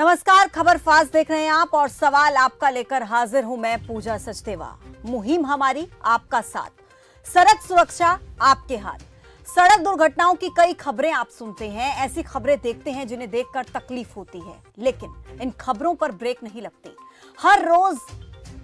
नमस्कार, खबर फास्ट देख रहे हैं आप और सवाल आपका लेकर हाजिर हूं मैं पूजा सचदेवा। मुहिम हमारी, आपका साथ, सड़क सुरक्षा आपके हाथ। सड़क दुर्घटनाओं की कई खबरें आप सुनते हैं, ऐसी खबरें देखते हैं जिन्हें देखकर तकलीफ होती है, लेकिन इन खबरों पर ब्रेक नहीं लगती। हर रोज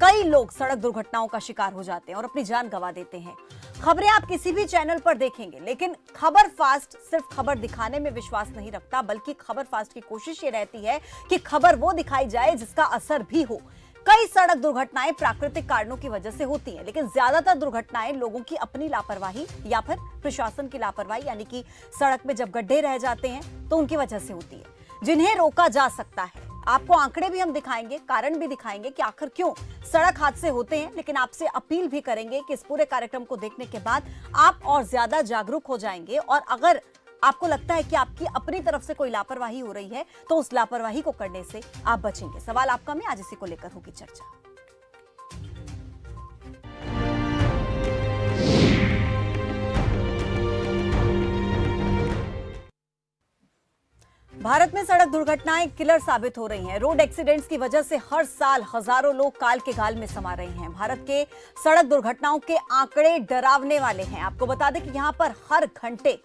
कई लोग सड़क दुर्घटनाओं का शिकार हो जाते हैं और अपनी जान गंवा देते हैं। खबरें आप किसी भी चैनल पर देखेंगे, लेकिन खबर फास्ट सिर्फ खबर दिखाने में विश्वास नहीं रखता, बल्कि खबर फास्ट की कोशिश ये रहती है कि खबर वो दिखाई जाए जिसका असर भी हो। कई सड़क दुर्घटनाएं प्राकृतिक कारणों की वजह से होती हैं, लेकिन ज्यादातर दुर्घटनाएं लोगों की अपनी लापरवाही या फिर प्रशासन की लापरवाही, यानी कि सड़क में जब गड्ढे रह जाते हैं तो उनकी वजह से होती है, जिन्हें रोका जा सकता है। आपको आंकड़े भी हम दिखाएंगे, कारण भी दिखाएंगे कि आखिर क्यों सड़क हादसे होते हैं, लेकिन आपसे अपील भी करेंगे कि इस पूरे कार्यक्रम को देखने के बाद आप और ज्यादा जागरूक हो जाएंगे और अगर आपको लगता है कि आपकी अपनी तरफ से कोई लापरवाही हो रही है तो उस लापरवाही को करने से आप बचेंगे। सवाल आपका में आज इसी को लेकर होगी चर्चा। भारत में सड़क दुर्घटनाएं किलर साबित हो रही हैं। रोड एक्सीडेंट्स की वजह से हर साल हजारों लोग काल के गाल में समा रहे हैं। भारत के सड़क दुर्घटनाओं के आंकड़े डरावने वाले हैं। आपको बता दें कि यहां पर हर घंटे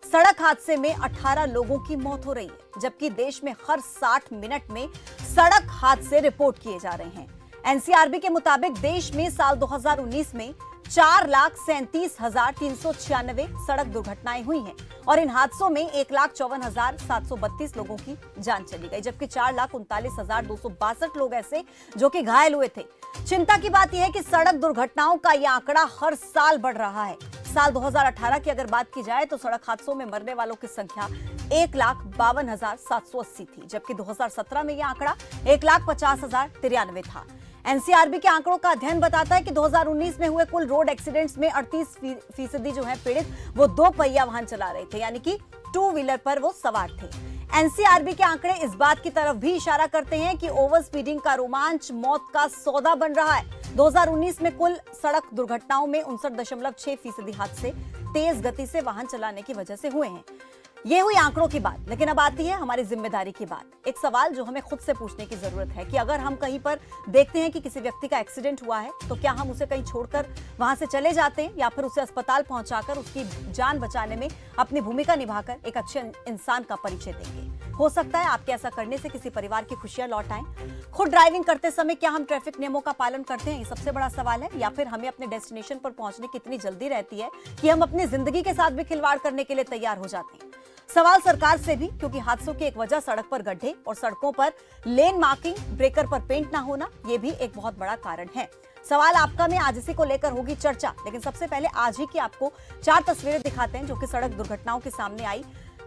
सड़क हादसे में 18 लोगों की मौत हो रही है, जबकि देश में हर 60 मिनट में सड़क हादसे रिपोर्ट किए जा रहे हैं। एनसीआरबी के मुताबिक देश में साल 2019 में 4,37,396 सड़क दुर्घटनाएं हुई हैं और इन हादसों में 1,54,732 लोगों की जान चली गई, जबकि 4,39,262 लोग ऐसे जो कि घायल हुए थे। चिंता की बात यह है कि सड़क दुर्घटनाओं का यह आंकड़ा हर साल बढ़ रहा है। साल 2018 की अगर बात की जाए तो सड़क हादसों में मरने वालों की संख्या 1,52,780 थी, जबकि 2017 में यह आंकड़ा 1,50,093 था। एनसीआरबी के आंकड़ों का अध्ययन बताता है कि 2019 में हुए कुल रोड एक्सीडेंट्स में 38% जो है पीड़ित वो दो पहिया वाहन चला रहे थे, यानी कि टू व्हीलर पर वो सवार थे। एनसीआरबी के आंकड़े इस बात की तरफ भी इशारा करते हैं कि ओवर स्पीडिंग का रोमांच मौत का सौदा बन रहा है। 2019 में कुल सड़क दुर्घटनाओं में 59.6% हादसे तेज गति से वाहन चलाने की वजह से हुए हैं। ये हुई आंकड़ों की बात, लेकिन अब आती है हमारी जिम्मेदारी की बात। एक सवाल जो हमें खुद से पूछने की जरूरत है कि अगर हम कहीं पर देखते हैं कि किसी व्यक्ति का एक्सीडेंट हुआ है तो क्या हम उसे कहीं छोड़कर वहां से चले जाते हैं या फिर उसे अस्पताल पहुंचाकर उसकी जान बचाने में अपनी भूमिका निभाकर एक अच्छे इंसान का परिचय देंगे। हो सकता है आपके ऐसा करने से किसी परिवार की खुशियां लौट आएं। खुद ड्राइविंग करते समय क्या हम ट्रैफिक नियमों का पालन करते हैं, ये सबसे बड़ा सवाल है, या फिर हमें अपने डेस्टिनेशन पर पहुंचने की इतनी जल्दी रहती है कि हम अपनी जिंदगी के साथ भी खिलवाड़ करने के लिए तैयार हो जाते हैं। सवाल सरकार से भी, क्योंकि हादसों की एक वजह सड़क पर गड्ढे और सड़कों पर लेन मार्किंग, ब्रेकर पर पेंट ना होना, यह भी एक बहुत बड़ा कारण है। सवाल आपका में आज इसी को लेकर होगी चर्चा, लेकिन सबसे पहले आज ही की आपको 4 तस्वीरें दिखाते हैं जो कि सड़क दुर्घटनाओं के सामने आई।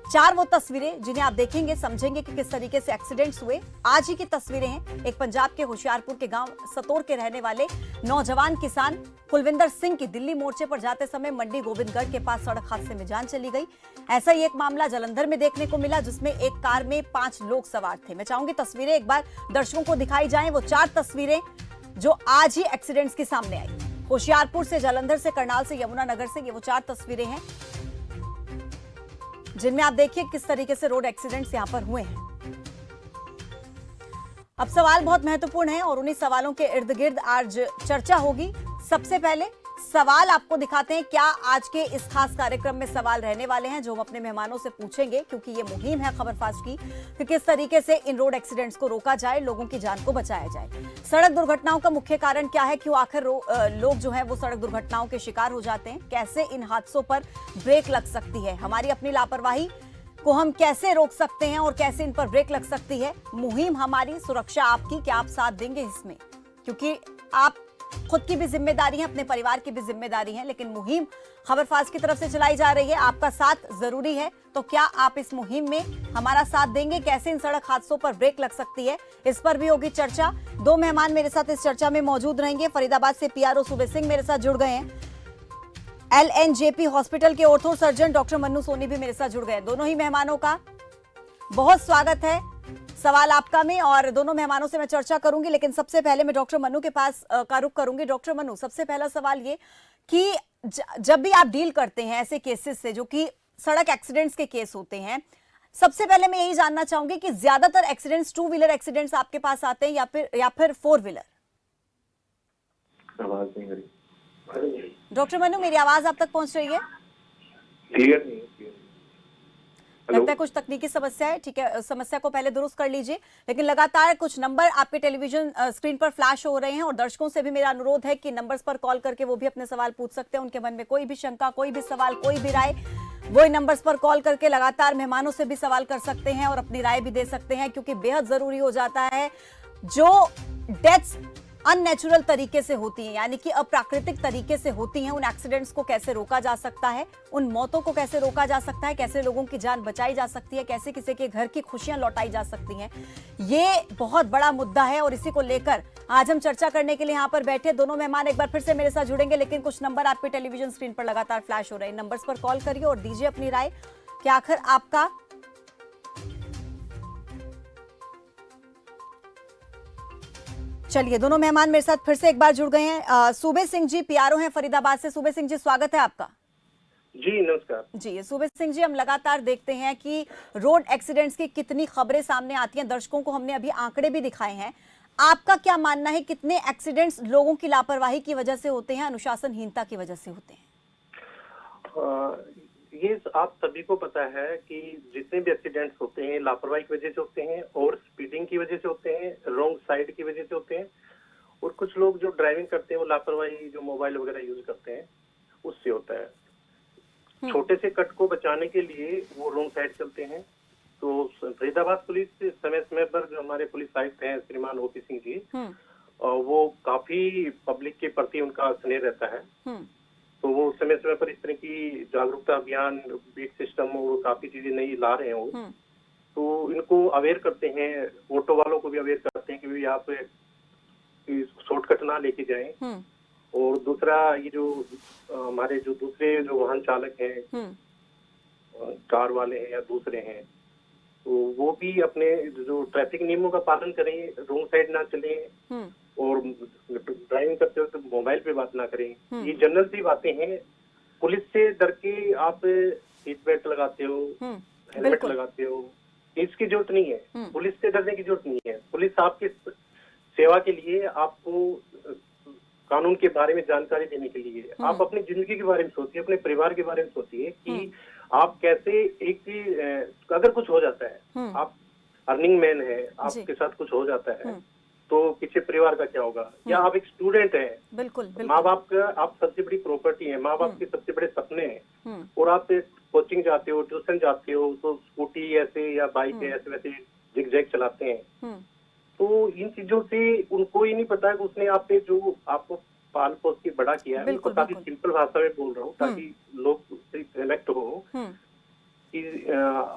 4 वो तस्वीरें जिन्हें आप देखेंगे समझेंगे कि किस तरीके से एक्सीडेंट्स हुए। आज ही की तस्वीरें हैं एक पंजाब के होशियारपुर के गांव सतोर के रहने वाले नौजवान किसान कुलविंदर सिंह की दिल्ली मोर्चे पर जाते समय मंडी गोविंदगढ़ के पास सड़क हादसे में जान चली गई। ऐसा ही एक मामला जालंधर में देखने को मिला, जिसमें एक कार में 5 लोग सवार थे। मैं चाहूंगी तस्वीरें एक बार दर्शकों को दिखाई जाएं, वो 4 तस्वीरें जो आज ही एक्सीडेंट्स के सामने आई। होशियारपुर से, जालंधर से, करनाल से, यमुनानगर से, ये वो 4 तस्वीरें हैं जिनमें आप देखिए किस तरीके से रोड एक्सीडेंट्स यहां पर हुए हैं। अब सवाल बहुत महत्वपूर्ण है और उन्हीं सवालों के इर्द गिर्द आज चर्चा होगी। सबसे पहले सवाल आपको दिखाते हैं, क्या आज के इस खास कार्यक्रम में सवाल रहने वाले हैं जो हम अपने मेहमानों से पूछेंगे, क्योंकि ये मुहिम है खबर फास्ट की कि किस तरीके से इन रोड एक्सीडेंट्स को रोका जाए, लोगों की जान को बचाया जाए। सड़क दुर्घटनाओं का मुख्य कारण क्या है, क्यों आखिर लोग जो है वो सड़क दुर्घटनाओं के शिकार हो जाते हैं, कैसे इन हादसों पर ब्रेक लग सकती है, हमारी अपनी लापरवाही को हम कैसे रोक सकते हैं और कैसे इन पर ब्रेक लग सकती है। मुहिम हमारी, सुरक्षा आपकी, क्या आप साथ देंगे इसमें, क्योंकि आप खुद की भी जिम्मेदारी है, अपने परिवार की भी जिम्मेदारी है, लेकिन मुहिम खबर फास्ट की तरफ से चलाई जा रही है, आपका साथ जरूरी है। तो क्या आप इस मुहिम में हमारा साथ देंगे, कैसे इन सड़क हादसों पर ब्रेक लग सकती है, इस पर भी होगी चर्चा। 2 मेहमान मेरे साथ इस चर्चा में मौजूद रहेंगे। फरीदाबाद से पीआरओ सूबे सिंह मेरे साथ जुड़ गए हैं, एलएनजेपी हॉस्पिटल के ortho surgeon doctor Mannu Soni भी मेरे साथ जुड़ गए। दोनों ही मेहमानों का बहुत स्वागत है सवाल आपका में, और दोनों मेहमानों से मैं चर्चा करूंगी, लेकिन सबसे पहले मैं डॉक्टर मन्नू के पास का रुख करूंगी। डॉक्टर मन्नू, सबसे पहला सवाल ये कि जब भी आप डील करते हैं ऐसे केसेस से जो कि सड़क एक्सीडेंट्स के केस होते हैं, सबसे पहले मैं यही जानना चाहूंगी कि ज्यादातर एक्सीडेंट्स 2 व्हीलर एक्सीडेंट्स आपके पास आते हैं या फिर 4 व्हीलर? आवाज नहीं आ रही। डॉक्टर मनु, मेरी आवाज आप तक पहुंच रही है? क्लियर नहीं है। लगता है कुछ तकनीकी समस्या है। ठीक है, समस्या को पहले दुरुस्त कर लीजिए। लेकिन लगातार कुछ नंबर आपके टेलीविजन स्क्रीन पर फ्लैश हो रहे हैं और दर्शकों से भी मेरा अनुरोध है कि नंबर्स पर कॉल करके वो भी अपने सवाल पूछ सकते हैं। उनके मन में कोई भी शंका, कोई भी सवाल, कोई भी राय, वो इन नंबर्स पर कॉल करके लगातार मेहमानों से भी सवाल कर सकते हैं और अपनी राय भी दे सकते हैं, क्योंकि बेहद जरूरी हो जाता है। जो डेथ्स अननेचुरल तरीके से होती हैं, यानी कि अप्राकृतिक तरीके से होती हैं, उन एक्सीडेंट्स को कैसे रोका जा सकता है, उन मौतों को कैसे रोका जा सकता है, कैसे लोगों की जान बचाई जा सकती है, कैसे किसी के घर की खुशियां लौटाई जा सकती हैं, ये बहुत बड़ा मुद्दा है। और इसी को लेकर आज हम चर्चा करने के लिए यहाँ पर बैठे दोनों मेहमान एक बार फिर से मेरे साथ जुड़ेंगे। लेकिन कुछ नंबर आपके टेलीविजन स्क्रीन पर लगातार फ्लैश हो रहे हैं। नंबर्स पर कॉल करिए और दीजिए अपनी राय कि आखिर आपका चलिए, दोनों मेहमान मेरे साथ फिर से एक बार जुड़ गए हैं। सूबे सिंह जी पीआरओ हैं फरीदाबाद से। सूबे सिंह जी, स्वागत है आपका। जी नमस्कार जी सूबे सिंह जी, हम लगातार देखते हैं कि रोड एक्सीडेंट्स की कितनी खबरें सामने आती हैं। दर्शकों को हमने अभी आंकड़े भी दिखाए हैं। आपका क्या मानना है, कितने एक्सीडेंट्स लोगों की लापरवाही की वजह से होते हैं, अनुशासनहीनता की वजह से होते हैं? ये आप सभी को पता है कि जितने भी एक्सीडेंट्स होते हैं लापरवाही की वजह से होते हैं, और स्पीडिंग की वजह से होते हैं, रॉन्ग साइड की वजह से होते हैं, और कुछ लोग जो ड्राइविंग करते हैं वो लापरवाही जो मोबाइल वगैरह यूज करते हैं उससे होता है। छोटे से कट को बचाने के लिए वो रॉन्ग साइड चलते हैं। तो फरीदाबाद पुलिस समय समय पर जो हमारे पुलिस आयुक्त हैं श्रीमान ओपी सिंह जी, वो काफी पब्लिक के प्रति उनका स्नेह रहता है। तो वो समय समय पर इस तरह की जागरूकता अभियान, बीट सिस्टम, वो काफी चीजें नई ला रहे हैं वो। तो इनको अवेयर करते हैं, ऑटो वालों को भी अवेयर करते हैं कि भाई आप शॉर्टकट ना लेके जाएं। और दूसरा, ये जो हमारे जो दूसरे जो वाहन चालक हैं, कार वाले हैं या दूसरे हैं, तो वो भी अपने जो ट्रैफिक नियमों का पालन करें, रोड साइड ना चलें, और ड्राइविंग करते वक्त तो मोबाइल पे बात ना करें। ये जनरल सी बातें हैं। पुलिस से डर के आप सीट बेल्ट लगाते हो, हेलमेट लगाते हो, इसकी जरूरत नहीं है। पुलिस से डरने की जरूरत नहीं है। पुलिस आपकी सेवा के लिए, आपको कानून के बारे में जानकारी देने के लिए, आप अपनी जिंदगी के बारे में सोचिए, अपने परिवार के बारे में सोचिए कि आप कैसे अगर कुछ हो जाता है, आप अर्निंग मैन है, आपके साथ कुछ हो जाता है तो पीछे परिवार का क्या होगा? या आप एक स्टूडेंट हैं, बिल्कुल, माँ बाप का आप सबसे बड़ी प्रॉपर्टी है, माँ बाप के सबसे बड़े सपने हैं, और आप कोचिंग जाते हो, ट्यूशन जाते हो, तो स्कूटी ऐसे या बाइक ऐसे वैसे जिग-जैग चलाते हैं। तो इन चीजों से उनको ही नहीं पता कि उसने आप पे जो आपको पाल पोस के बड़ा किया है। उनको काफी सिंपल भाषा में बोल रहा हूँ ताकि लोग उससे कनेक्ट हो कि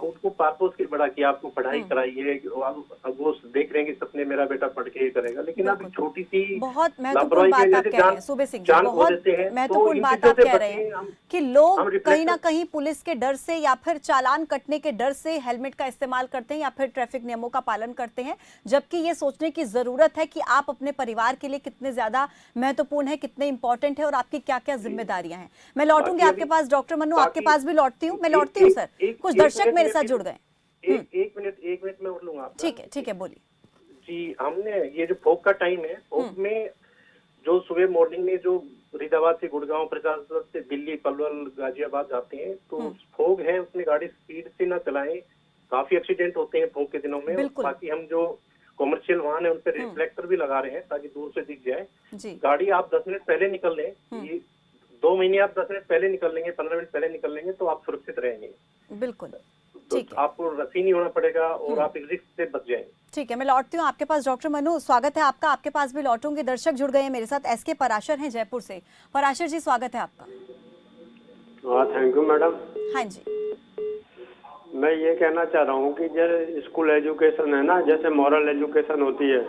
उनको पाल पोस के बड़ा किया, आपको पढ़ाई कराई है, अब वो देख रहे हैं कि सपने मेरा बेटा पढ़ के करेगा, लेकिन आप छोटी सी बहुत महत्वपूर्ण बात आप कह रहे हैं सूबे सिंह जी, बहुत महत्वपूर्ण बात आप कह रहे हैं कि लोग कहीं ना कहीं पुलिस के डर से या फिर चालान कटने के डर से हेलमेट का इस्तेमाल करते हैं या फिर ट्रैफिक नियमों का पालन करते हैं, जबकि ये सोचने की जरूरत है कि आप अपने परिवार के लिए कितने ज्यादा महत्वपूर्ण है, कितने इंपॉर्टेंट है और आपकी क्या क्या जिम्मेदारियां हैं। मैं लौटूंगी आपके पास डॉक्टर मनु, आपके पास भी लौटती हूँ। मैं लौटती हूँ सर, कुछ दर्शक मेरे साथ जुड़ गए। एक मिनट में उठ लूंगा। ठीक है, बोलिए जी। हमने ये जो फोक का टाइम है, फोक में जो सुबह मॉर्निंग में जो फरीदाबाद से गुड़गांव, प्रतापगढ़ से दिल्ली, पलवल, गाजियाबाद जाते हैं, तो फोग है उसमें गाड़ी स्पीड से ना चलाएं। काफी एक्सीडेंट होते हैं फोग के दिनों में। बाकी हम जो कॉमर्शियल वाहन है उन पर रिफ्लेक्टर भी लगा रहे हैं ताकि दूर से दिख जाए। गाड़ी आप 10 मिनट पहले निकल लें, ये 2 महीने आप 10 मिनट पहले निकल लेंगे, 15 मिनट पहले निकल लेंगे तो आप सुरक्षित रहेंगे। बिल्कुल, तो आपको रसी नहीं होना पड़ेगा और आप एक रिस्क से बच जाएंगे। ठीक है, मैं लौटती हूँ आपके पास डॉक्टर मनु, स्वागत है आपका। आपके पास भी लौटूंगी। दर्शक जुड़ गए हैं मेरे साथ। एसके पराशर हैं जयपुर से। पराशर जी, स्वागत है आपका। Thank you madam. हाँ जी, मैं ये कहना चाह रहा हूँ कि जैसे स्कूल एजुकेशन है ना, जैसे मॉरल एजुकेशन होती है।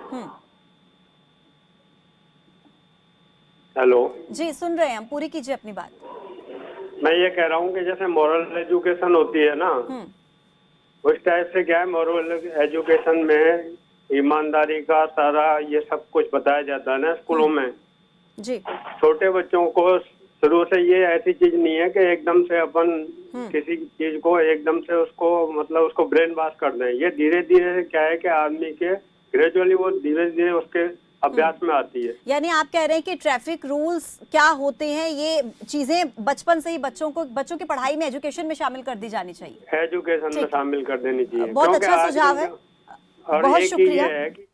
हेलो जी, सुन रहे हैं हम, पूरी कीजिए अपनी बात। मैं ये कह रहा हूँ कि जैसे मॉरल एजुकेशन होती है ना, उस टाइप से क्या है, मॉरल एजुकेशन में ईमानदारी का सारा ये सब कुछ बताया जाता है ना स्कूलों में जी। छोटे बच्चों को शुरू से ये ऐसी चीज नहीं है कि एकदम से अपन किसी चीज को एकदम से उसको मतलब उसको ब्रेन वॉश कर दें। ये धीरे धीरे क्या है कि आदमी के ग्रेजुअली वो धीरे धीरे उसके अभ्यास में आती है। यानी आप कह रहे हैं कि ट्रैफिक रूल्स क्या होते हैं, ये चीजें बचपन से ही बच्चों की पढ़ाई में, एजुकेशन में शामिल कर दी जानी चाहिए, एजुकेशन में शामिल कर देनी चाहिए। बहुत अच्छा सुझाव है, बहुत शुक्रिया, कि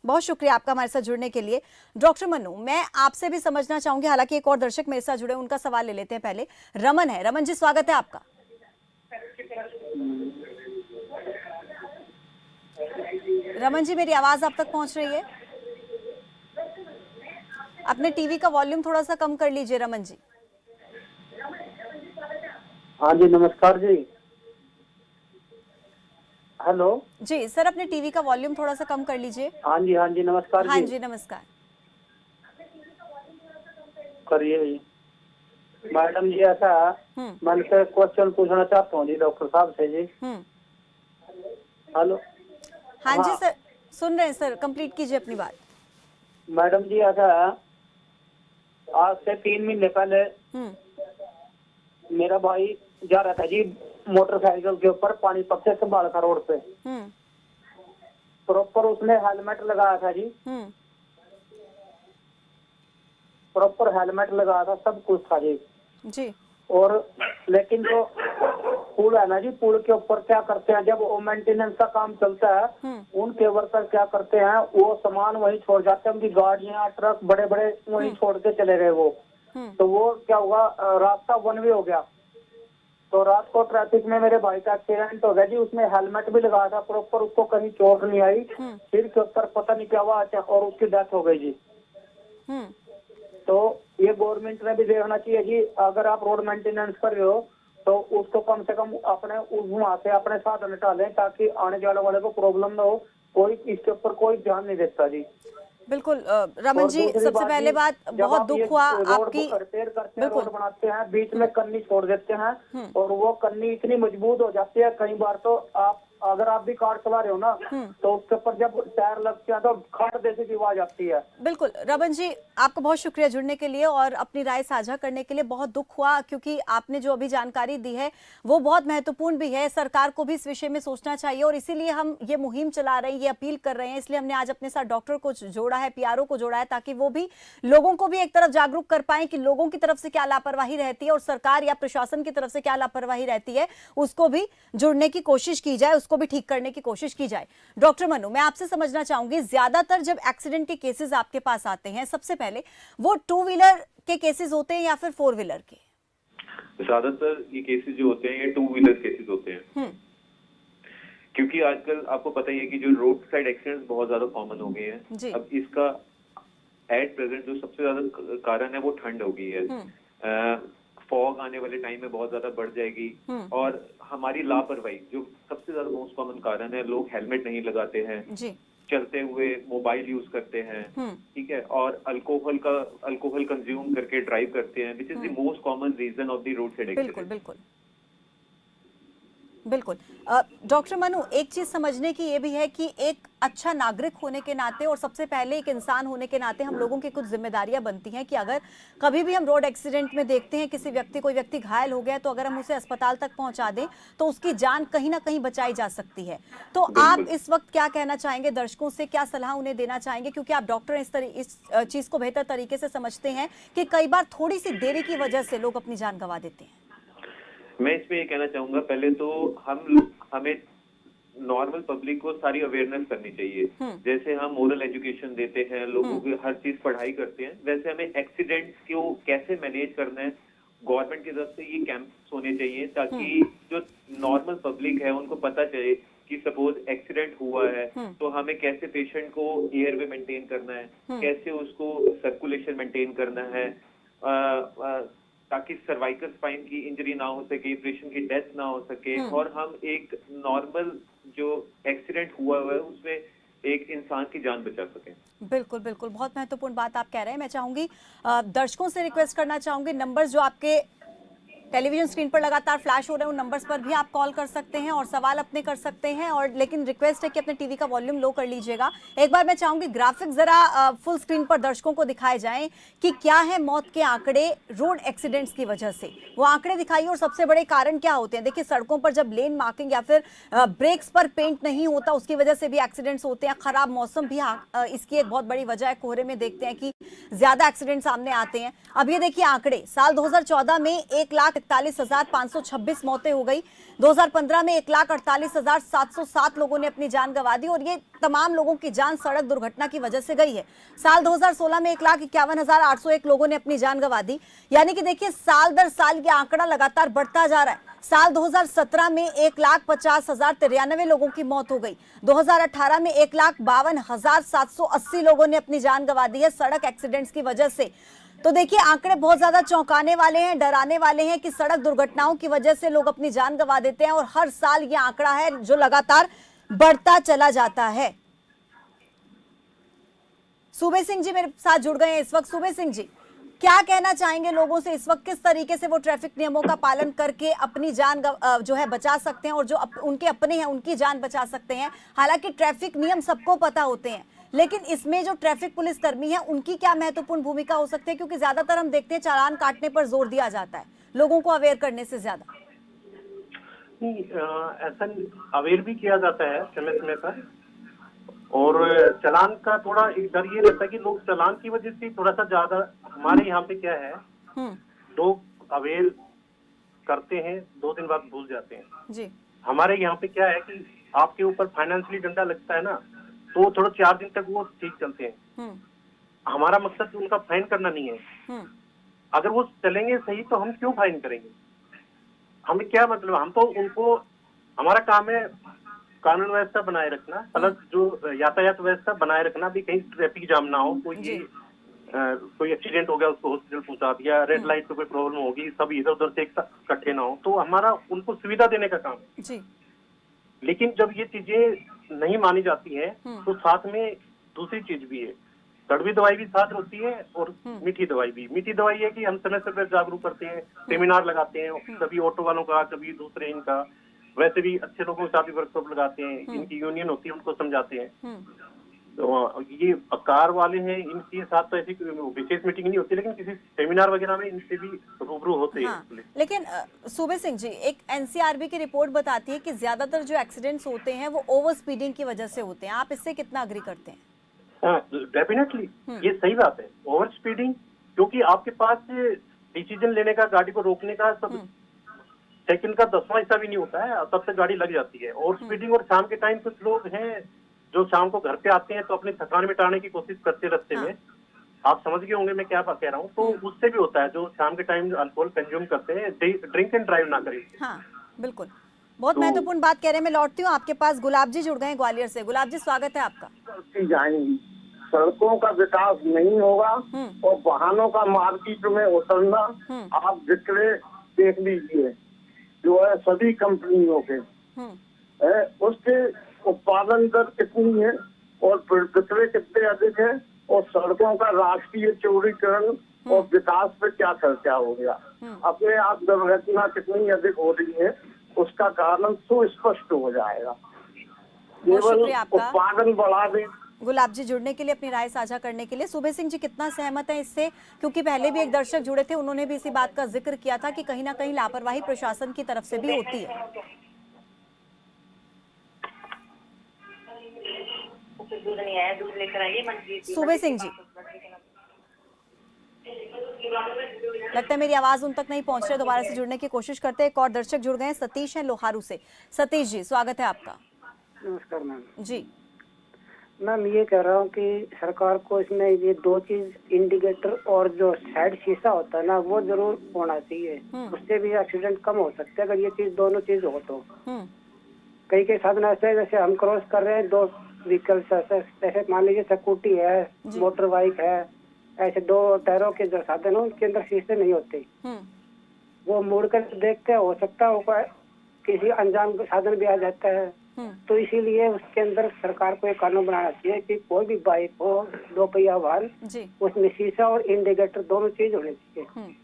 बहुत शुक्रिया आपका हमारे साथ जुड़ने के लिए। डॉक्टर मनु, मैं आपसे भी समझना चाहूंगी, हालांकि एक और दर्शक मेरे साथ जुड़े, उनका सवाल ले लेते हैं पहले। रमन है, रमन जी स्वागत है आपका। रमन जी मेरी आवाज आप तक पहुंच रही है? अपने टीवी का वॉल्यूम थोड़ा सा कम कर लीजिए रमन जी। हाँ जी नमस्कार जी। हेलो जी सर, अपने टीवी का वॉल्यूम थोड़ा सा कम कर लीजिए। हाँ जी नमस्कार हाँ जी। जी नमस्कार। करिए जी। मैडम जी ऐसा मैं से क्वेश्चन पूछना चाहता हूँ जी डॉक्टर साहब से जी। हेलो हाँ जी हाँ। सर, सुन रहे हैं सर, कंप्लीट कीजिए अपनी बात। मैडम जी ऐसा आज से 3 महीने पहले मेरा भाई जा रहा था जी मोटरसाइकिल के ऊपर पानीपत से बालका रोड पे। प्रॉपर उसने हेलमेट लगाया था जी, प्रॉपर हेलमेट लगाया था, सब कुछ था जी। जी और लेकिन जो पुल है ना जी, पुल के ऊपर क्या करते हैं, जब वो मेंटेनेंस का काम चलता है उनके वर्कर क्या करते हैं, वो सामान वहीं छोड़ जाते हैं, उनकी गाड़ियां ट्रक बड़े बड़े वहीं छोड़ के चले गए वो। तो वो क्या हुआ, रास्ता वन वे हो गया। तो रात को ट्रैफिक में मेरे भाई का एक्सीडेंट हो गया जी। उसने हेलमेट भी लगाया था प्रॉपर, उसको कहीं चोट नहीं आई, सिर के ऊपर पता नहीं क्या हुआ और उसकी डेथ हो गई जी। तो ये गवर्नमेंट ने भी देखना चाहिए जी, अगर आप रोड मेंटेनेंस कर रहे हो तो उसको कम से कम अपने वहां से अपने साधन टालें ताकि आने जाने वाले को प्रॉब्लम ना हो। कोई इसके ऊपर कोई ध्यान नहीं देता जी। बिल्कुल रमन जी, सबसे पहले बात, बहुत दुख हुआ आपकी। रिपेयर करते हैं, रोड बनाते हैं, बीच में कन्नी छोड़ देते हैं और वो कन्नी इतनी मजबूत हो जाती है कई बार तो आप अगर आप भी कार चला रहे हो ना तो उसके ऊपर जब टायर लगते हैं तो खट जैसी की आवाज आती है। बिल्कुल रमन जी, आपका बहुत शुक्रिया जुड़ने के लिए और अपनी राय साझा करने के लिए। बहुत दुख हुआ क्योंकि आपने जो अभी जानकारी दी है वो बहुत महत्वपूर्ण भी है। सरकार को भी इस विषय में सोचना चाहिए और इसीलिए हम ये मुहिम चला रहे हैं, ये अपील कर रहे हैं। इसलिए हमने आज अपने साथ डॉक्टर को जोड़ा है, पीआरओ को जोड़ा है, ताकि वो भी लोगों को भी एक तरफ जागरूक कर पाए कि लोगों की तरफ से क्या लापरवाही रहती है और सरकार या प्रशासन की तरफ से क्या लापरवाही रहती है, उसको भी जुड़ने की कोशिश की जाए, उसको भी ठीक करने की कोशिश की जाए। डॉक्टर मनु, मैं आपसे समझना चाहूंगी, ज्यादातर जब एक्सीडेंट के केसेस आपके पास आते हैं, सबसे पहले वो 2 व्हीलर के केसेस होते हैं या फिर 4 व्हीलर के? ज्यादातर ये केसेस जो होते हैं ये 2 व्हीलर केसेस होते हैं। क्योंकि आजकल आपको पता ही है कि जो रोड साइड एक्सीडेंट्स बहुत ज्यादा कॉमन हो गए हैं। अब इसका एट प्रेजेंट जो सबसे ज्यादा कारण है वो ठंड हो गई है। फॉग आने वाले टाइम में बहुत ज्यादा बढ़ जाएगी और हमारी लापरवाही जो सबसे ज्यादा मोस्ट कॉमन कारण है, लोग हेलमेट नहीं लगाते हैं, चलते हुए मोबाइल यूज करते हैं, ठीक है, और अल्कोहल कंज्यूम करके ड्राइव करते हैं, which is the most common reason of the road side accident. बिल्कुल बिल्कुल। डॉक्टर मनु, एक चीज समझने की ये भी है कि एक अच्छा नागरिक होने के नाते और सबसे पहले एक इंसान होने के नाते हम लोगों की कुछ जिम्मेदारियां बनती हैं कि अगर कभी भी हम रोड एक्सीडेंट में देखते हैं कोई व्यक्ति घायल हो गया, तो अगर हम उसे अस्पताल तक पहुंचा दें तो उसकी जान कहीं ना कहीं बचाई जा सकती है। तो आप इस वक्त क्या कहना चाहेंगे दर्शकों से, क्या सलाह उन्हें देना चाहेंगे, क्योंकि आप डॉक्टर इस चीज को बेहतर तरीके से समझते हैं कि कई बार थोड़ी सी देरी की वजह से लोग अपनी जान गंवा देते हैं? मैं इसमें ये कहना चाहूंगा, पहले तो हमें नॉर्मल पब्लिक को सारी अवेयरनेस करनी चाहिए। जैसे हम मोरल एजुकेशन देते हैं, लोगों की हर चीज पढ़ाई करते हैं, वैसे हमें एक्सीडेंट्स को कैसे मैनेज करना है गवर्नमेंट की तरफ से ये कैंप्स होने चाहिए, ताकि जो नॉर्मल पब्लिक है उनको पता चले कि सपोज एक्सीडेंट हुआ है तो हमें कैसे पेशेंट को एयरवे मेंटेन करना है, कैसे उसको सर्कुलेशन मेंटेन करना है, ताकि सर्वाइकल स्पाइन की इंजरी ना हो सके, पेशेंट की डेथ ना हो सके, और हम एक नॉर्मल जो एक्सीडेंट हुआ है उसमें एक इंसान की जान बचा सकें। बिल्कुल बिल्कुल, बहुत महत्वपूर्ण बात आप कह रहे हैं। मैं चाहूंगी दर्शकों से रिक्वेस्ट करना चाहूंगी, नंबर जो आपके टेलीविजन स्क्रीन पर लगातार फ्लैश हो रहे हैं, उन नंबर्स पर भी आप कॉल कर सकते हैं और सवाल अपने कर सकते हैं। और लेकिन रिक्वेस्ट है कि अपने टीवी का वॉल्यूम लो कर लीजिएगा। एक बार मैं चाहूंगी ग्राफिक जरा फुल स्क्रीन पर दर्शकों को दिखाए जाएं कि क्या है मौत के आंकड़े रोड एक्सीडेंट्स की वजह से, वो आंकड़े दिखाइए और सबसे बड़े कारण क्या होते हैं। देखिए, सड़कों पर जब लेन मार्किंग या फिर ब्रेक्स पर पेंट नहीं होता, उसकी वजह से भी एक्सीडेंट्स होते हैं। खराब मौसम भी इसकी एक बहुत बड़ी वजह है। कोहरे में देखते हैं कि ज्यादा एक्सीडेंट सामने आते हैं। अब ये देखिए आंकड़े, साल 2014 में 1,41,526 मौतें हो गई। 2015 में 1,48,707 लोगों ने अपनी जान गंवा दी और ये तमाम लोगों की जान सड़क दुर्घटना की वजह से गई है। साल 2016 में 1,51,801 लोगों ने अपनी जान गंवा दी। यानी कि देखिए, साल दर साल ये आंकड़ा लगातार बढ़ता जा रहा है। साल 2017 में 1,50,093 लोगों की मौत हो गई। 2018 में 1,52,780 लोगों ने अपनी जान गंवा दी है सड़क एक्सीडेंट्स की वजह से। तो देखिए, आंकड़े बहुत ज्यादा चौंकाने वाले हैं, डराने वाले हैं कि सड़क दुर्घटनाओं की वजह से लोग अपनी जान गंवा देते हैं और हर साल ये आंकड़ा है जो लगातार बढ़ता चला जाता है। सूबे सिंह जी मेरे साथ जुड़ गए हैं इस वक्त। सूबे सिंह जी, क्या कहना चाहेंगे लोगों से इस वक्त, किस तरीके से वो ट्रैफिक नियमों का पालन करके अपनी जान जो है बचा सकते हैं और जो उनके अपने हैं उनकी जान बचा सकते हैं। हालांकि ट्रैफिक नियम सबको पता होते हैं, लेकिन इसमें जो ट्रैफिक पुलिस कर्मी है उनकी क्या महत्वपूर्ण भूमिका हो सकती है, क्योंकि ज्यादातर हम देखते हैं चालान काटने पर जोर दिया जाता है लोगों को अवेयर करने से ज्यादा। नहीं, ऐसा अवेयर भी किया जाता है समय समय पर, और चालान का थोड़ा डर ये रहता है कि लोग चालान की वजह से थोड़ा सा ज्यादा, हमारे यहाँ पे क्या है, लोग अवेयर करते हैं 2 दिन बाद भूल जाते हैं जी। हमारे यहाँ पे क्या है कि आपके ऊपर फाइनेंशियली डंडा लगता है ना, तो थोड़ा 4 दिन तक वो ठीक चलते हैं। हमारा मकसद उनका फाइन करना नहीं है। अगर वो चलेंगे सही तो हम क्यों फाइन करेंगे, हमें क्या मतलब, हम तो उनको, हमारा काम है कानून व्यवस्था बनाए रखना, प्लस जो यातायात व्यवस्था बनाए रखना, भी कहीं ट्रैफिक जाम ना हो, कोई एक्सीडेंट हो गया उसको हॉस्पिटल पहुंचा दिया, रेड लाइट पे कोई प्रॉब्लम होगी, सब इधर उधर से इकट्ठे ना हो, तो हमारा उनको सुविधा देने का काम है जी। लेकिन जब ये चीजें नहीं मानी जाती हैं तो साथ में दूसरी चीज भी है, कड़वी दवाई भी साथ होती है और मीठी दवाई भी। मीठी दवाई है कि हम समय समय पर जागरूक करते हैं, सेमिनार लगाते हैं, कभी ऑटो वालों का, कभी दूसरे इनका, वैसे भी अच्छे लोगों के साथ भी वर्कशॉप लगाते हैं, इनकी यूनियन होती है उनको समझाते हैं। तो ये कार वाले हैं, इनके साथ तो ऐसी विशेष मीटिंग नहीं होती, लेकिन किसी सेमिनार वगैरह में इनसे भी रूबरू होते हैं। लेकिन सूबे सिंह जी, एक एनसीआरबी की रिपोर्ट बताती है कि ज्यादातर जो एक्सीडेंट्स होते हैं वो ओवर स्पीडिंग की वजह से होते हैं। आप इससे कितना अग्री करते हैं? डेफिनेटली ये सही बात है, ओवर स्पीडिंग, क्योंकि आपके पास डिसीजन लेने का, गाड़ी को रोकने का सब सेकंड का 10वां हिस्सा भी नहीं होता है, तब तक गाड़ी लग जाती है। ओवर स्पीडिंग, और शाम के टाइम कुछ लोग हैं जो शाम को घर पे आते हैं तो अपनी थकान मिटाने की कोशिश करते रास्ते में, आप समझ गए होंगे मैं क्या बात कह रहा हूँ, तो उससे भी होता है। जो शाम के टाइम अल्कोहल कंज्यूम करते हैं, ड्रिंक एंड ड्राइव ना करें। हाँ बिल्कुल, बहुत महत्वपूर्ण बात कह रहे हैं। मैं लौटती हूँ आपके पास, गुलाब जी जुड़ गए हैं ग्वालियर से। गुलाब जी, स्वागत है आपका। जाएंगी, सड़कों का विकास नहीं होगा और वाहनों का मार्केट में उतरना, आप जिक्र देख लीजिए जो है सभी कंपनियों के उसके उत्पादन दर कितनी है और विक्रय कितने अधिक है, और सड़कों का राष्ट्रीय चौड़ीकरण और विकास पे क्या खर्चा हो गया, अपने आप दुर्घटना कितनी अधिक हो रही है, उसका कारण सुस्पष्ट हो जाएगा। केवल उत्पादन बढ़ा दे। गुलाब जी जुड़ने के लिए, अपनी राय साझा करने के लिए। सूबे सिंह जी कितना सहमत है इससे, क्योंकि पहले भी एक दर्शक जुड़े थे, उन्होंने भी इसी बात का जिक्र किया था कि कहीं ना कहीं लापरवाही प्रशासन की तरफ से भी होती है। सूबे सिंह जी, लगता है मेरी आवाज उन तक नहीं पहुंच रही, दोबारा से जुड़ने की कोशिश करते हैं। एक और दर्शक जुड़ गए हैं, सतीश हैं लोहारू से। सतीश जी, स्वागत है आपका। नमस्कार मैम जी। मैम ये कह रहा हूँ कि सरकार को इसमें ये 2 चीज, इंडिकेटर और जो साइड शीशा होता है ना, वो जरूर होना चाहिए, उससे भी एक्सीडेंट कम हो सकते हैं अगर ये चीज, दोनों चीज हो तो। कई साधन ऐसे, जैसे हम क्रॉस कर रहे हैं 2 व्हीकल, जैसे मान लीजिए स्कूटी है, मोटर बाइक है, ऐसे 2 टायरों के जो साधन हो उनके अंदर शीशे नहीं होते, वो मुड़ कर देख के हो सकता है किसी अनजान साधन भी आ जाता है। तो इसीलिए उसके अंदर सरकार को एक कानून बनाना चाहिए कि कोई भी बाइक हो, 2 पहिया वाहन, उसमें शीशा और इंडिकेटर दोनों चीज होने चाहिए।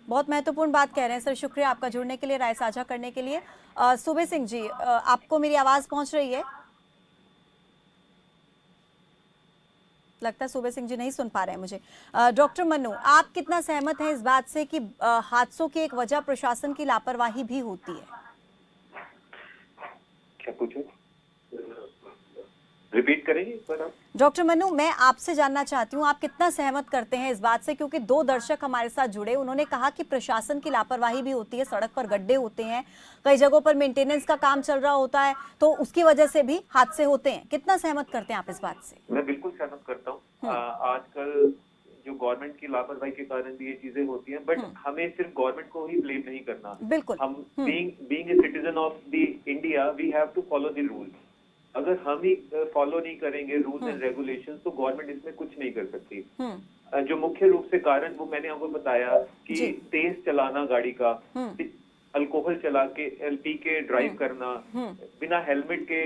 बहुत महत्वपूर्ण बात कह रहे हैं सर, शुक्रिया आपका जुड़ने के लिए, राय साझा करने के लिए। सूबे सिंह जी, आपको मेरी आवाज पहुंच रही है? लगता है सूबे सिंह जी नहीं सुन पा रहे हैं मुझे। डॉक्टर मन्नू, आप कितना सहमत हैं इस बात से कि हादसों की एक वजह प्रशासन की लापरवाही भी होती है? क्या पूछे, रिपीट करेंगे एक बार आप? डॉक्टर मन्नू, मैं आपसे जानना चाहती हूँ आप कितना सहमत करते हैं इस बात से, क्योंकि 2 दर्शक हमारे साथ जुड़े, उन्होंने कहा कि प्रशासन की लापरवाही भी होती है, सड़क पर गड्ढे होते हैं, कई जगहों पर मेंटेनेंस का काम चल रहा होता है, तो उसकी वजह से भी हादसे होते हैं। कितना सहमत करते हैं आप इस बात से? मैं बिल्कुल सहमत करता हूँ। आजकल जो गवर्नमेंट की लापरवाही के कारण भी ये चीजें होती हैं, बट हमें सिर्फ गवर्नमेंट को ही ब्लेम नहीं करना। बिल्कुल। हम being a citizen of the India, we have to follow the rules. अगर हम ही फॉलो नहीं करेंगे रूल्स एंड रेगुलेशंस, तो गवर्नमेंट इसमें कुछ नहीं कर सकती। जो मुख्य रूप से कारण वो मैंने आपको बताया कि तेज चलाना गाड़ी का, अल्कोहल चला के पी के ड्राइव करना, बिना हेलमेट के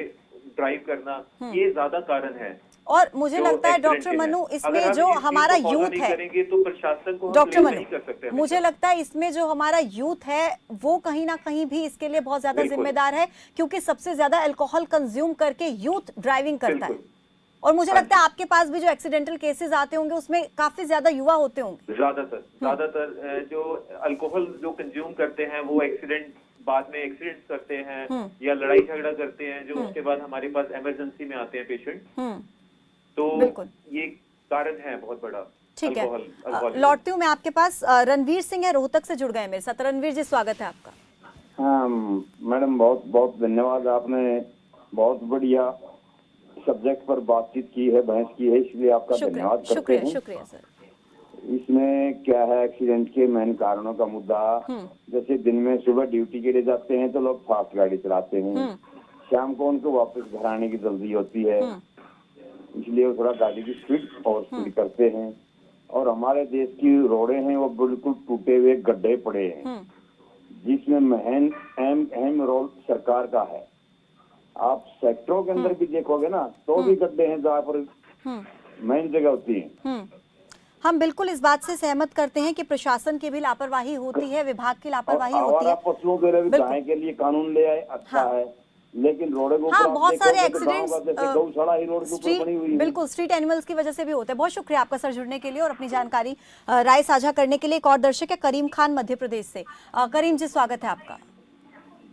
ड्राइव करना, ये ज्यादा कारण है। और मुझे लगता है डॉक्टर मनु, इसमें जो हमारा यूथ है, करेंगे तो प्रशासन को डॉक्टर नहीं कर सकते। मुझे लगता है इसमें जो हमारा यूथ है वो कहीं ना कहीं भी इसके लिए बहुत ज्यादा जिम्मेदार है, क्योंकि सबसे ज्यादा अल्कोहल कंज्यूम करके यूथ ड्राइविंग करता है। और मुझे लगता है आपके पास भी जो एक्सीडेंटल केसेस आते होंगे उसमें काफी ज्यादा युवा होते होंगे। ज्यादातर जो अल्कोहल जो कंज्यूम करते हैं वो बाद में एक्सीडेंट करते हैं या लड़ाई झगड़ा करते हैं, जो उसके बाद हमारे पास इमरजेंसी में आते हैं पेशेंट। तो ये कारण है बहुत बड़ा। ठीक है, लौटती हूँ मैं आपके पास। रणवीर सिंह है, रोहतक से जुड़ गए मेरे साथ। रणवीर जी, स्वागत है आपका। हाँ मैडम, बहुत बहुत धन्यवाद, आपने बहुत बढ़िया सब्जेक्ट पर बातचीत की है, बहस की है, इसलिए आपका धन्यवाद करते हैं। शुक्रिया सर। इसमें क्या है, एक्सीडेंट के मेन कारणों का मुद्दा, जैसे दिन में सुबह ड्यूटी के लिए जाते हैं तो लोग फास्ट गाड़ी चलाते हैं, शाम को उनको वापस घर आने की जल्दी होती है, इसलिए वो थोड़ा गाड़ी की स्पीड और स्पीड करते हैं। और हमारे देश की रोडें हैं वो बिल्कुल टूटे हुए गड्ढे पड़े हैं, जिसमें अहम रोल सरकार का है। आप सेक्टरों के अंदर भी देखोगे ना तो भी गड्ढे हैं जहाँ पर मेन जगह होती है। हम बिल्कुल इस बात से सहमत करते हैं कि प्रशासन की भी लापरवाही होती है, विभाग की लापरवाही होती है। पशुओं के लिए गाय के लिए कानून ले आए, अच्छा है, लेकिन रोड के ऊपर बहुत सारे एक्सीडेंट्स गौशाला ही रोड के ऊपर बनी हुई है। बिल्कुल, स्ट्रीट एनिमल्स की वजह से भी होते हैं। बहुत शुक्रिया आपका सर जुड़ने के लिए और अपनी जानकारी राय साझा करने के लिए। एक और दर्शक है करीम खान, मध्य प्रदेश से। करीम जी, स्वागत है आपका।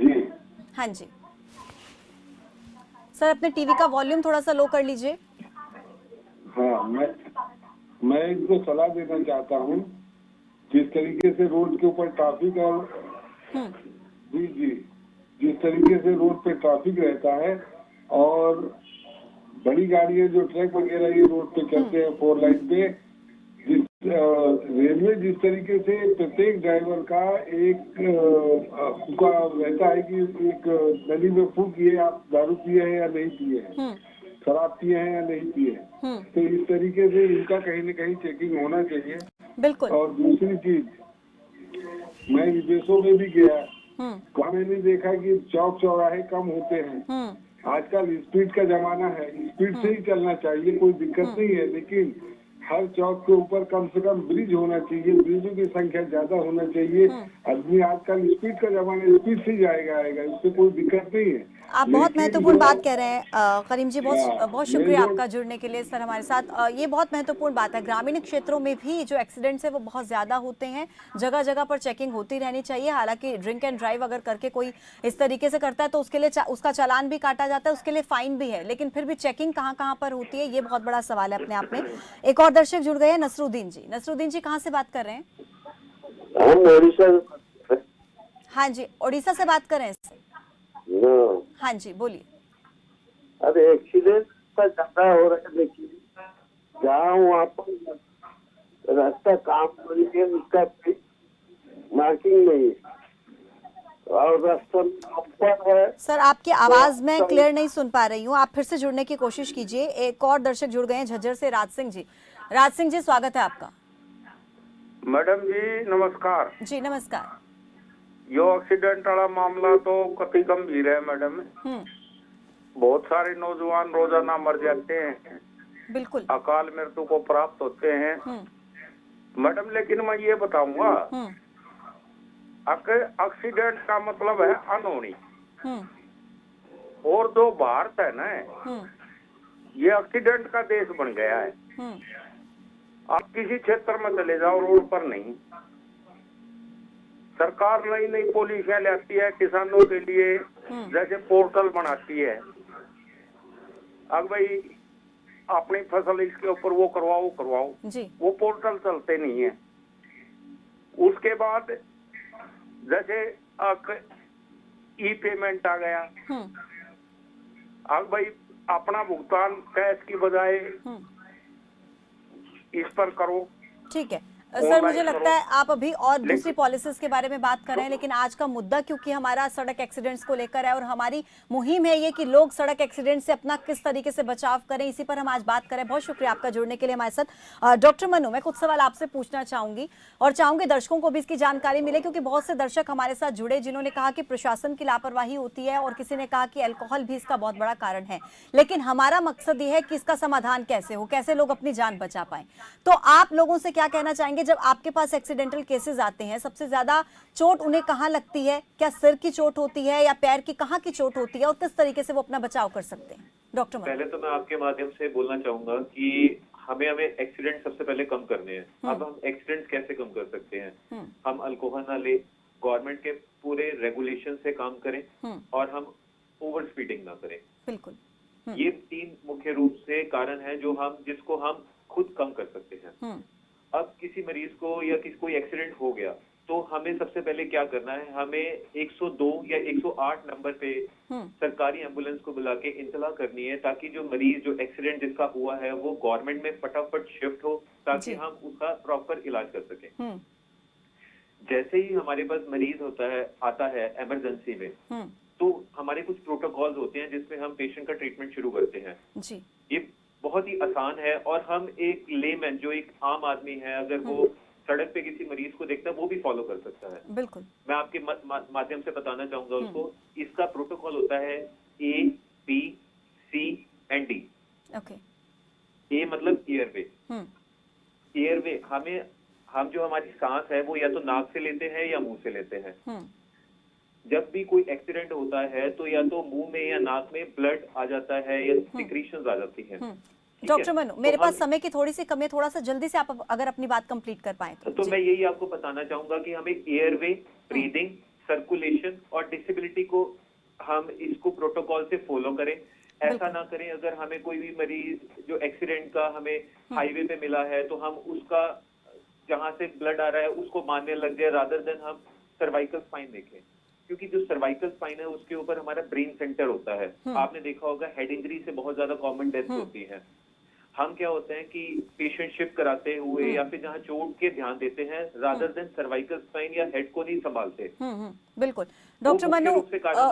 जी हाँ जी सर, अपने टीवी का वॉल्यूम थोड़ा सा लो कर लीजिए। हाँ, मैं इनको सलाह देना चाहता हूँ, जिस तरीके से रोड के ऊपर ट्रैफिक और जिस तरीके से रोड पे ट्रैफिक रहता है और बड़ी गाड़ियां जो ट्रक वगैरह ये रोड पे चलते हैं 4 लाइन पे, रेलवे जिस तरीके से प्रत्येक ड्राइवर का एक उनका रहता है कि एक नली में फूक किए, आप दारू पिए हैं या नहीं पिए हैं, शराब पिए हैं या नहीं पिए हैं, तो इस तरीके से इनका कहीं न कहीं चेकिंग होना चाहिए। बिल्कुल। और दूसरी चीज, मैं विदेशों में भी गया, वहाँ मैंने देखा कि चौक चौराहे कम होते हैं। आजकल स्पीड का जमाना है, स्पीड से ही चलना चाहिए, कोई दिक्कत नहीं है, लेकिन हर चौक के ऊपर कम से कम ब्रिज होना चाहिए, ब्रिजों की संख्या ज्यादा होना चाहिए। आदमी आजकल स्पीड का जमाना, स्पीड से जाएगा, इससे कोई दिक्कत नहीं है। आप बहुत महत्वपूर्ण बात कह रहे हैं करीम जी, बहुत शुक्रिया आपका जुड़ने के लिए सर हमारे साथ। ये बहुत महत्वपूर्ण बात है। ग्रामीण क्षेत्रों में भी जो एक्सीडेंट्स है वो बहुत ज्यादा होते हैं, जगह जगह पर चेकिंग होती रहनी चाहिए। हालांकि ड्रिंक एंड ड्राइव अगर करके कोई इस तरीके से करता है तो उसके लिए उसका चालान भी काटा जाता है, उसके लिए फाइन भी है, लेकिन फिर भी चेकिंग कहाँ कहाँ पर होती है, ये बहुत बड़ा सवाल है अपने आप में। एक और दर्शक जुड़ गए हैं, नसरुद्दीन जी। नसरुद्दीन जी, कहाँ से बात कर रहे हैं? हाँ जी, उड़ीसा से बात कर रहे हैं। हाँ जी, बोलिए। अरे एक्सीडेंट का ज्यादा हो रहा है, देखिए जहाँ वहाँ पर रास्ता काम करके उसका मार्किंग नहीं और रास्ता ऊपर है। सर, आपकी आवाज मैं क्लियर नहीं सुन पा रही हूँ, आप फिर से जुड़ने की कोशिश कीजिए। एक और दर्शक जुड़ गए हैं झज्जर से, राज सिंह जी। राज सिंह जी, स्वागत है आपका। मैडम जी नमस्कार। जी नमस्कार। यो एक्सीडेंट वाला मामला तो कति गंभीर है मैडम। बहुत सारे नौजवान रोजाना मर जाते हैं, बिल्कुल अकाल मृत्यु को प्राप्त होते हैं मैडम। लेकिन मैं ये बताऊंगा एक्सीडेंट का मतलब है अनहोनी। और जो भारत है ना, ये एक्सीडेंट का देश बन गया है। आप किसी क्षेत्र में चले जाओ, रोड पर नहीं। सरकार नई नई पॉलिसियां लाती है किसानों के लिए, जैसे पोर्टल बनाती है। अब भाई अपनी फसल इसके ऊपर वो करवाओ जी। वो पोर्टल चलते नहीं है। उसके बाद जैसे ई पेमेंट आ गया। अब भाई अपना भुगतान कैश की बजाय इस पर करो। ठीक है सर, मुझे लगता है आप अभी और दूसरी पॉलिसीज के बारे में बात कर रहे हैं, लेकिन आज का मुद्दा क्योंकि हमारा सड़क एक्सीडेंट्स को लेकर है और हमारी मुहिम है ये कि लोग सड़क एक्सीडेंट से अपना किस तरीके से बचाव करें, इसी पर हम आज बात करें। बहुत शुक्रिया आपका जुड़ने के लिए हमारे साथ। डॉक्टर मनु, मैं कुछ सवाल आपसे पूछना चाहूंगी और चाहूंगी दर्शकों को भी इसकी जानकारी मिले, क्योंकि बहुत से दर्शक हमारे साथ जुड़े जिन्होंने कहा कि प्रशासन की लापरवाही होती है और किसी ने कहा कि अल्कोहल भी इसका बहुत बड़ा कारण है। लेकिन हमारा मकसद ये है कि इसका समाधान कैसे हो, कैसे लोग अपनी जान बचा पाए। तो आप लोगों से क्या कहना चाहेंगे, जब आपके पास एक्सीडेंटल केसेस आते हैं, सबसे ज्यादा चोट उन्हें कहां लगती है? क्या सिर की चोट होती है या पैर की, कहां की चोट होती है और किस तरीके से वो अपना बचाव कर सकते हैं? डॉक्टर पहले तो मैं आपके माध्यम से बोलना चाहूंगा कि हमें एक्सीडेंट सबसे पहले कम करने हैं। अब हम एक्सीडेंट कैसे कम कर सकते हैं? हम अल्कोहल ना ले, गवर्नमेंट के पूरे रेगुलेशन से काम करें और हम ओवर स्पीडिंग ना करें। बिल्कुल। ये 3 मुख्य रूप से कारण है जिसको हम खुद कम कर सकते हैं। अब किसी मरीज को या कोई एक्सीडेंट हो गया तो हमें सबसे पहले क्या करना है, हमें 102 या 108 नंबर पे सरकारी एम्बुलेंस को बुला के इत्तला करनी है, ताकि जो मरीज जो एक्सीडेंट जिसका हुआ है वो गवर्नमेंट में फटाफट शिफ्ट हो, ताकि हम उसका प्रॉपर इलाज कर सकें। जैसे ही हमारे पास मरीज आता है इमरजेंसी में, तो हमारे कुछ प्रोटोकॉल्स होते हैं जिसमें हम पेशेंट का ट्रीटमेंट शुरू करते हैं। जी। ये बहुत ही आसान है और हम एक लेमैन जो एक आम आदमी है, अगर वो सड़क पे किसी मरीज को देखता है वो भी फॉलो कर सकता है। बिल्कुल। मैं आपके माध्यम से बताना चाहूंगा उसको, इसका प्रोटोकॉल होता है A, B, C and D। Okay. A मतलब एयरवे। एयरवे हम जो हमारी सांस है वो या तो नाक से लेते हैं या मुंह से लेते हैं। जब भी कोई एक्सीडेंट होता है तो या तो मुंह में या नाक में ब्लड आ जाता है या सिक्रीशंस आ जाती हैं। डॉक्टर मनु, मेरे पास समय की थोड़ी सी कमी है, थोड़ा सा जल्दी से आप अगर अपनी बात कंप्लीट कर पाए तो मैं यही आपको बताना चाहूंगा कि हमें एयरवे, ब्रीदिंग, सर्कुलेशन और डिसेबिलिटी को हम इसको प्रोटोकॉल से फॉलो करें। ऐसा ना करें अगर हमें कोई भी मरीज जो एक्सीडेंट का हमें हाईवे पे मिला है तो हम उसका जहां से ब्लड आ रहा है उसको मानने लग जाए, रादर देन हम सर्वाइकल स्पाइन देखें, क्योंकि जो सर्वाइकल स्पाइन है उसके ऊपर हमारा ब्रेन सेंटर होता है। आपने देखा होगा हेड इंजरी से बहुत ज्यादा कॉमन डेथ होती है। हम क्या होते हैं कि पेशेंट शिफ्ट कराते हुए या फिर जहां चोट के ध्यान देते हैं, रादर देन सर्वाइकल स्पाइन या हेड को नहीं संभालते। बिल्कुल। डॉक्टर मनु,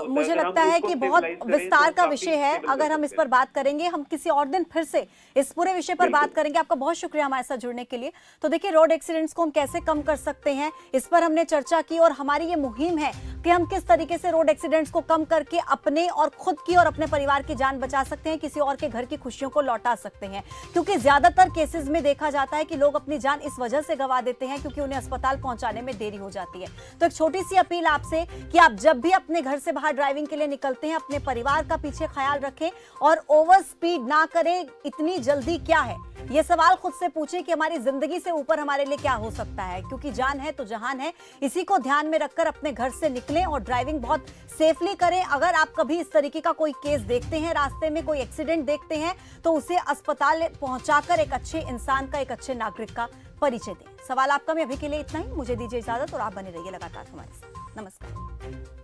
मुझे लगता है कि बहुत विस्तार का विषय है, अगर हम इस पर बात करेंगे, हम किसी और दिन फिर से इस पूरे विषय पर बात करेंगे। आपका बहुत शुक्रिया हमारे साथ जुड़ने के लिए। तो देखिए, रोड एक्सीडेंट्स को हम कैसे कम कर सकते हैं, इस पर हमने चर्चा की और हमारी ये मुहिम है कि हम किस तरीके से रोड एक्सीडेंट्स को कम करके अपने और खुद की और अपने परिवार की जान बचा सकते हैं, किसी और के घर की खुशियों को लौटा सकते हैं। क्योंकि ज्यादातर केसेस में देखा जाता है कि लोग अपनी जान इस वजह से गंवा देते हैं क्योंकि उन्हें अस्पताल पहुंचाने में देरी हो जाती है। तो एक छोटी सी अपील आपसे कि आप जब भी अपने घर से बाहर ड्राइविंग के लिए निकलते हैं, अपने परिवार का पीछे ख्याल रखें और ओवर स्पीड ना करें। इतनी जल्दी क्या है, ये सवाल खुद से पूछें कि हमारी जिंदगी से ऊपर हमारे लिए क्या हो सकता है, क्योंकि जान है तो जहान है। इसी को ध्यान में रखकर अपने घर से निकलें और ड्राइविंग बहुत सेफली करें। अगर आप कभी इस तरीके का कोई केस देखते हैं, रास्ते में कोई एक्सीडेंट देखते हैं, तो उसे अस्पताल पहुंचाकर एक अच्छे इंसान का, एक अच्छे नागरिक का परिचय दें। सवाल आपका, मैं अभी के लिए इतना ही। मुझे दीजिए इजाजत और आप बने रहिए लगातार हमारे साथ। नमस्कार।